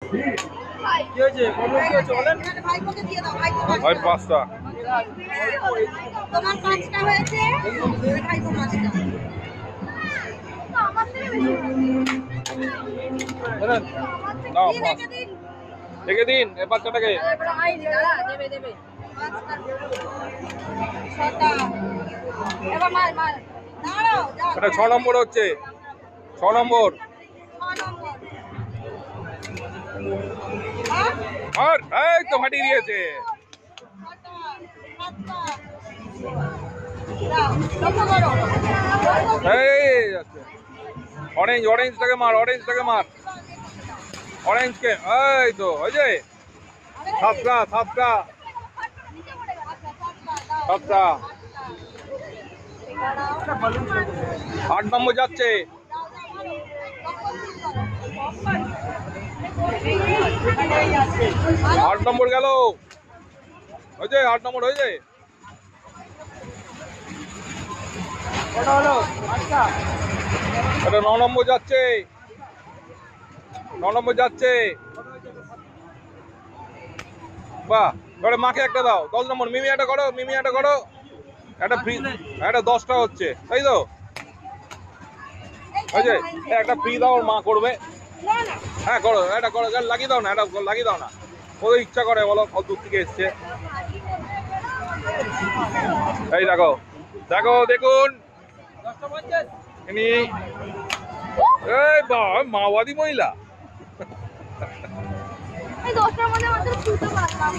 কি হয়েছে? বলুন কি হয়েছে বলেন। ভাইপোকে দিয়ে দাও, ভাইপোকে ভাই পাঁচটা। তোমার 5টা হয়েছে, ভাইপো 5টা। বলেন। নাও দিন, পাঁচ। রেখে দিন। রেখে দিন এই বাচ্চাটাকে। দেবে দেবে 5টা 6টা। এবার মার মার, দাঁড়াও যাও। এটা 6 নম্বর হচ্ছে, 6 নম্বর। 6 নম্বর। হ্যাঁ? আর এই তো ফাটিয়ে দিয়েছে। 6টা 7টা। দাও, লক্ষ্য করো। এই যাচ্ছে। অরেঞ্জ, অরেঞ্জটাকে মার, অরেঞ্জটাকে মার, অরেঞ্জকে। এই তো হয়েছে। 7টা 7টা নিচে পড়ে গেল। আচ্ছা 7টা দাও। 7টা। 8টা। 8 নম্বর যাচ্ছে। দাও দাও মারো। লক্ষ্য করো। 8 নম্বর গেল। হয়েছে, 8 নম্বর হয়েছে। কটা হলো? 8টা। এটা 9 নম্বর যাচ্ছে, 9 নম্বর যাচ্ছে। বাহ, এবারে মাকে একটা দাও। 10 নম্বর মিমি একটা করো, মিমি একটা করো। একটা ফ্রি, একটা 10টা হচ্ছে, তাই তো? হয়েছে, একটা ফ্রি দাও, ওর মা করবে। না না। হ্যাঁ করো, এটা করো, লাগিয়ে দাও না, এটা লাগিয়ে দাও না। ও ইচ্ছা করে বলো, কত দূর থেকে এসছে। এই দেখো, দেখো দেখুন 10:50। ইনি, এই মাওবাদী মহিলা। এই 10টার মধ্যে মাত্র 2টো পারলাম।